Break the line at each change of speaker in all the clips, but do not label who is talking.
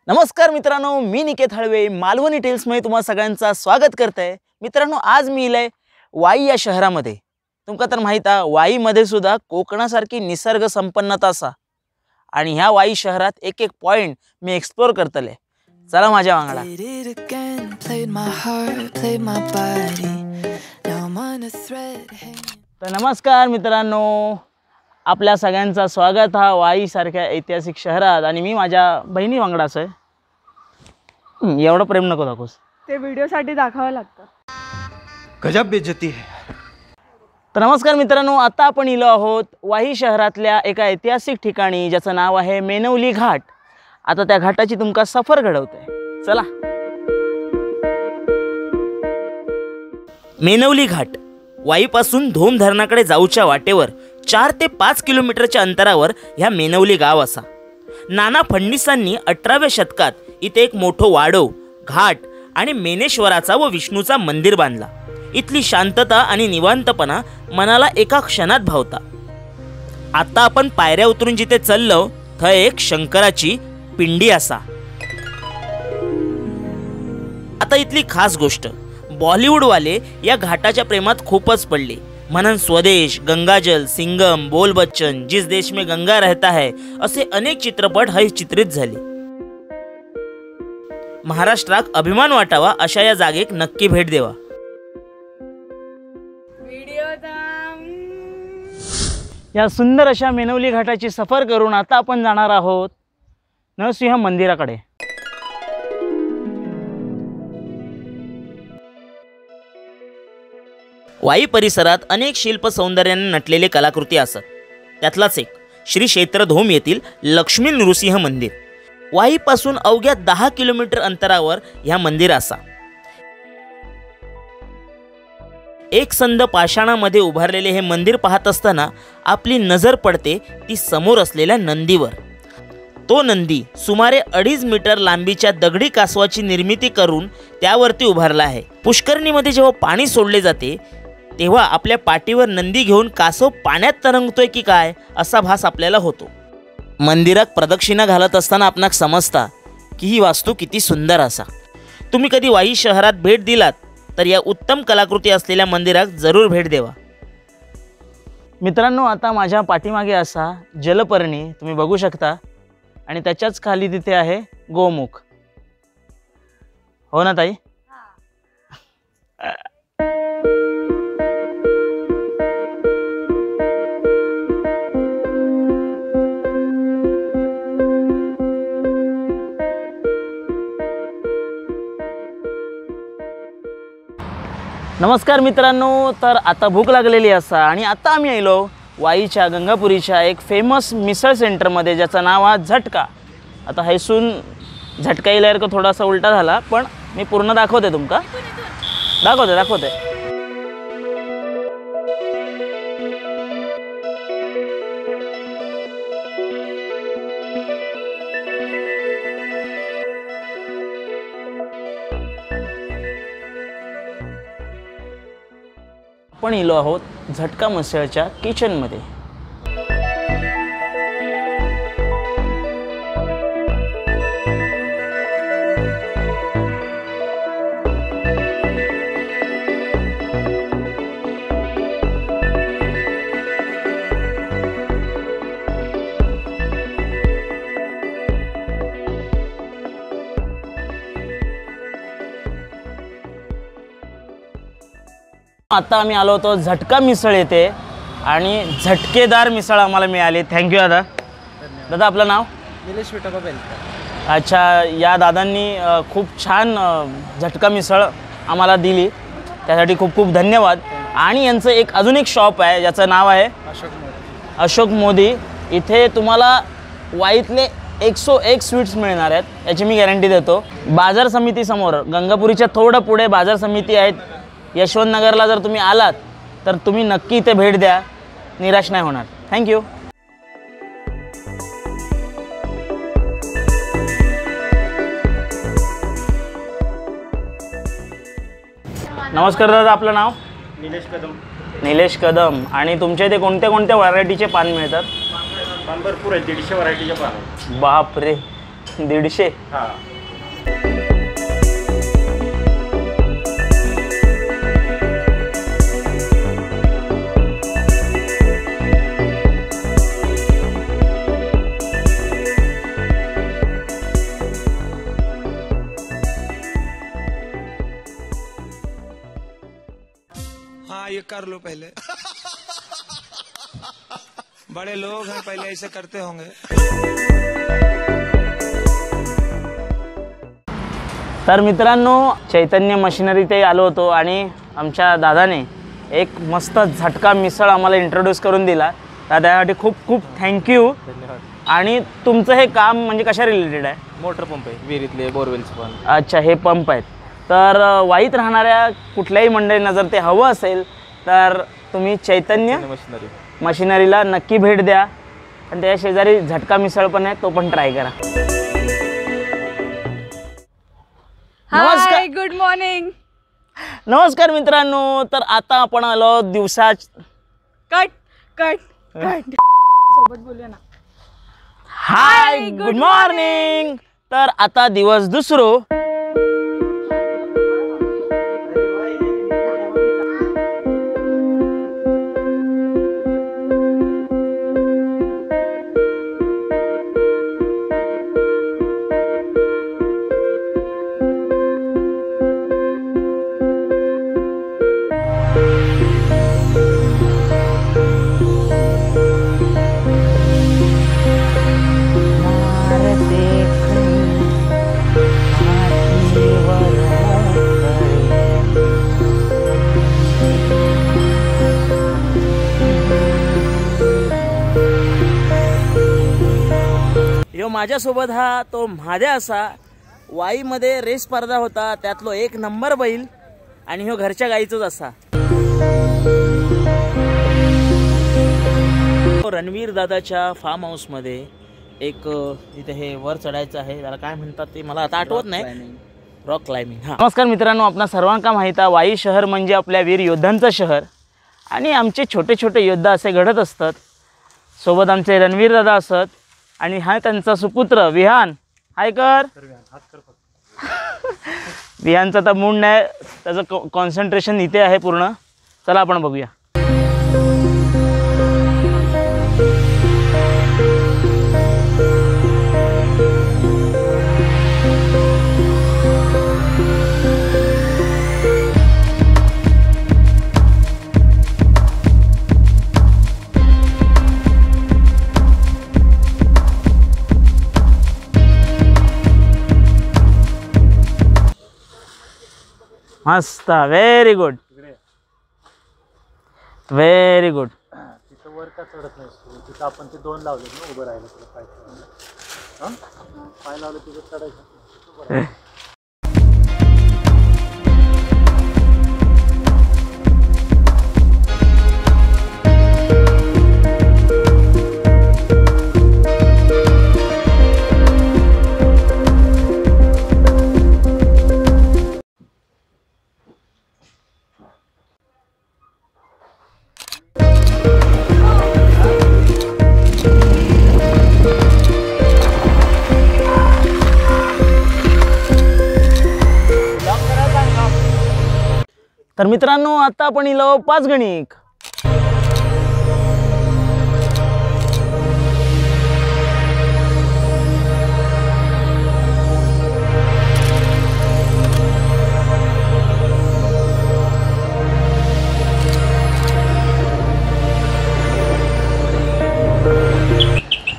नमस्कार मित्रांनो, मी निकेत हळवे मालवणी टेल्समध्ये तुम्हा सगळ्यांचं स्वागत करते। मित्रांनो, आज मी इले वाई या शहरामध्ये। तुमका तर माहित आहे वाईमध्ये सुद्धा कोकणासारखी निसर्ग संपन्नता असा आणि ह्या वाई शहरात एक एक पॉइंट मी एक्सप्लोर करतले। चला माझ्या वांगडा। तर नमस्कार मित्रांनो, आपल्या सगळ्यांचं स्वागत हा वाई सारख्या ऐतिहासिक शहरात आणि मी माझ्या बहिणी वांगडाच आहे। एवढं प्रेम नको दाखवस,
ते व्हिडिओसाठी दाखवावं लागतं।
गजब बेइज्जती है।
तर नमस्कार मित्रांनो, आता आपण इलो आहोत वाई शहरातल्या एका ऐतिहासिक ठिकाणी ज्याचं नाव आहे मेनवली घाट। आता त्या घाटाची तुमका सफर घडवते, चला। मेनवली घाट वाईपासून धोम धरणाकडे जाऊच्या वाटेवर 4 ते 5 किलोमीटरच्या अंतरावर ह्या मेनवली गाव असा। नाना फडणीसांनी 18व्या शतकात इथे एक मोठं वाडव, घाट आणि मेनेश्वराचा व विष्णूचा मंदिर बांधला। इथली शांतता आणि निवांतपणा मनाला एका क्षणात भावता। आता आपण पायऱ्या उतरून जिथे चललो थय एक शंकराची पिंडी असा। आता इथली खास गोष्ट, बॉलिवूडवाले या घाटाच्या प्रेमात खूपच पडले। म्हणून स्वदेश, गंगाजल, सिंगम, बोल बच्चन, जिस देश में गंगा रहता है असे अनेक चित्रपट हे चित्रित झाले। महाराष्ट्रात अभिमान वाटावा अशा या जागेक नक्की भेट देवा। या सुंदर अशा मेनवली घाटाची सफर करून आता आपण जाणार आहोत नरसिंह मंदिराकडे। वाई परिसरात अनेक शिल्प सौंदर्याने नटलेले कलाकृती असत। त्यातलाच एक श्री क्षेत्रधोम येथील लक्ष्मी नृसिंह मंदिर। वाईपासून अवघ्या 10 किलोमीटर अंतरावर ह्या मंदिर असा। एक संद पाषाणामध्ये उभारलेले हे मंदिर पाहत असताना आपली नजर पडते ती समोर असलेल्या नंदीवर। तो नंदी सुमारे 2.5 मीटर लांबीच्या दगडी कासवाची निर्मिती करून त्यावरती उभारला आहे। पुष्करणीमध्ये जेव्हा पाणी सोडले जाते तेव्हा आपल्या पाठीवर नंदी घेऊन कासव पाण्यात तरंगतोय की काय असा भास आपल्याला होतो। मंदिरात प्रदक्षिणा घालत असताना आपणाक समजता की ही वास्तू किती सुंदर असा। तुम्ही कधी वाई शहरात भेट दिलात तर या उत्तम कलाकृती असलेल्या मंदिरात जरूर भेट देवा। मित्रांनो, आता माझ्या पाठीमागे असा जलपर्णी तुम्ही बघू शकता आणि त्याच्याच खाली तिथे आहे गोमुख। हो ना ताई? नमस्कार मित्रांनो, तर आता भूक लागलेली असा आणि आता आम्ही आलो वाईच्या गंगापुरीच्या एक फेमस मिसळ सेंटरमध्ये ज्याचं नाव आहे झटका। आता हैसून झटका इल्यावर का थोडासा उलटा झाला, पण मी पूर्ण दाखवते तुमका। दाखवते आपण इलो आहोत झटका मिसळच्या किचनमध्ये। आता आम्ही आलो होतो झटका मिसळ येते आणि झटकेदार मिसळ आम्हाला मिळाली। थँक्यू दादा। दादा, आपलं नाव?
निलेश विठोबा बेलकर।
अच्छा, या दादांनी खूप छान झटका मिसळ आम्हाला दिली, त्यासाठी खूप खूप धन्यवाद। आणि यांचं एक अजून एक शॉप आहे ज्याचं नाव आहे अशोक मोदी। इथे तुम्हाला वाईतले 101 स्वीट्स मिळणार आहेत, याची मी गॅरंटी देतो। बाजार समिती समोर, गंगापुरीच्या थोडं पुढे बाजार समिती आहेत। यशवंत नगरला जर तुम्ही आलात तर तुम्ही नक्की इथे भेट द्या, निराश नाही होणार। थँक्यू। नमस्कार दादा, आपलं नाव?
निलेश कदम।
निलेश कदम। आणि तुमच्या इथे कोणत्या कोणत्या व्हरायटीचे पान मिळतात?
पान भरपूर आहे, 150 व्हरायटीचे पान।
बाप रे, 150.
हाँ.
हाँ ये कर लो पहले. बड़े लोग हैं, पहले ऐसे करते होंगे.
तर मित्रांनो, चैतन्य मशिनरी ते आलो होतो आणि आमच्या दादाने एक मस्त झटका मिसळ आम्हाला इंट्रोड्यूस करून दिला. त्यासाठी खूप खूप थँक्यू.
धन्यवाद.
आणि तुमचं हे काम म्हणजे कशा रिलेटेड आहे?
मोटर पंप आहे, विहिरीतले बोरवेल्स पण.
अच्छा, हे पंप आहेत. तर वाईत राहणाऱ्या कुठल्याही मंडळींना जर ते हवं असेल तर तुम्ही चैतन्य
मशिनरी
मशिनरीला नक्की भेट द्या. आणि त्या शेजारी झटका मिसळ पण आहे, तो पण ट्राय करा.
हाय, गुड मॉर्निंग.
नमस्कार मित्रांनो. तर आता आपण आलो दिवसा
कट कट कट सोबत बोलूया ना.
हाय, गुड मॉर्निंग. तर आता दिवस दुसरो. यो माझ्यासोबत हा तो माझ्या असा वाईमध्ये रेस स्पर्धा होता, त्यातलो 1 नंबर बैल. आणि ह्यो घरच्या गाईचाच असा. रणवीर दादाच्या फार्म हाऊसमध्ये एक इथे हे वर चढायचं आहे, त्याला काय म्हणतात ते मला आता आठवत नाही. Rock climbing. हां, नमस्कार मित्रांनो. आपणा सर्वांना माहीत आहे वाई शहर म्हणजे आपल्या वीर योद्धांचं शहर. आणि आमचे छोटे छोटे योद्धा असे घडत असतात. सोबत आमचे रणवीर दादा असत. आणि हा त्यांचा सुपुत्र विहान. हाय कर. विहानचा तर मूड नाही, त्याचं कॉन्सन्ट्रेशन इथे आहे पूर्ण. चला आपण बघूया. मस्त, व्हेरी गुड, व्हेरी गुड.
तिथं वर का चढत नाही, तिथं आपण ते 2 लावले ना उभं राहिलं तुला पाय. हां, पाय लावले तिथं चढायचं.
तर मित्रांनो, आता आपण इलो 5 गणिक.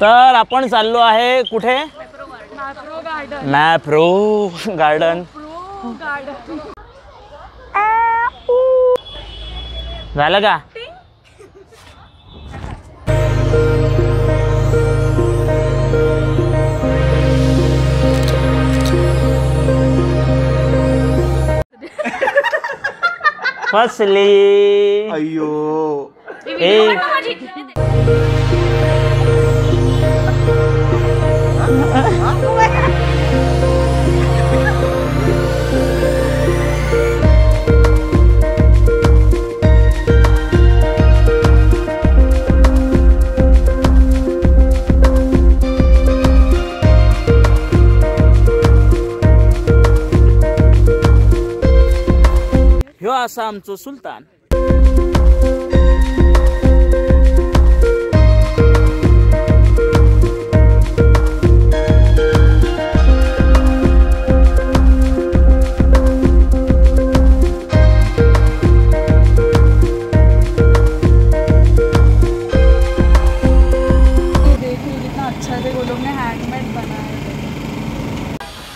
तर आपण चाललो आहे कुठे? मॅप्रो गार्डन. झालं का? फसली.
अय्यो.
असा आमचो सुलतान.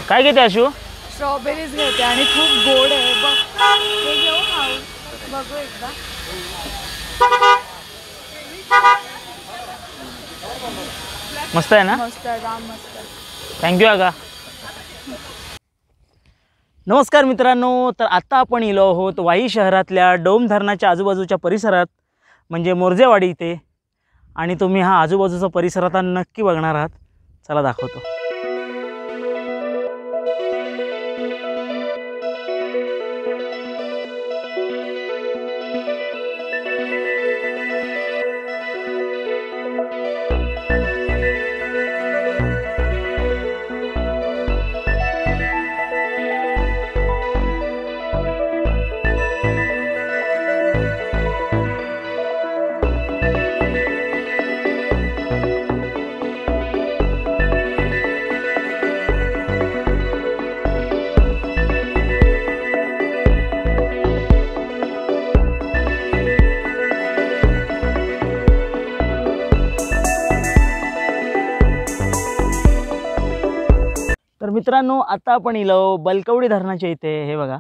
काय घेते आशू?
स्ट्रॉबेरीज घेते आणि खूप गोड आहे बघ. हे घेऊ खाऊ बघू एकदा.
मस्त आहे ना?
मस्त आहे, राम मस्त आहे.
थँक्यू अगा. नमस्कार मित्रांनो, तर आत्ता आपण इलो आहोत वाई शहरातल्या डोम धरणाच्या आजूबाजूच्या परिसरात, म्हणजे मोरजेवाडी इथे. आणि तुम्ही हा आजूबाजूचा परिसर आता नक्की बघणार आहात. चला दाखवतो. तर मित्रांनो, आता आपण इलो बलकवडी धरणाच्या इथे. हे बघा,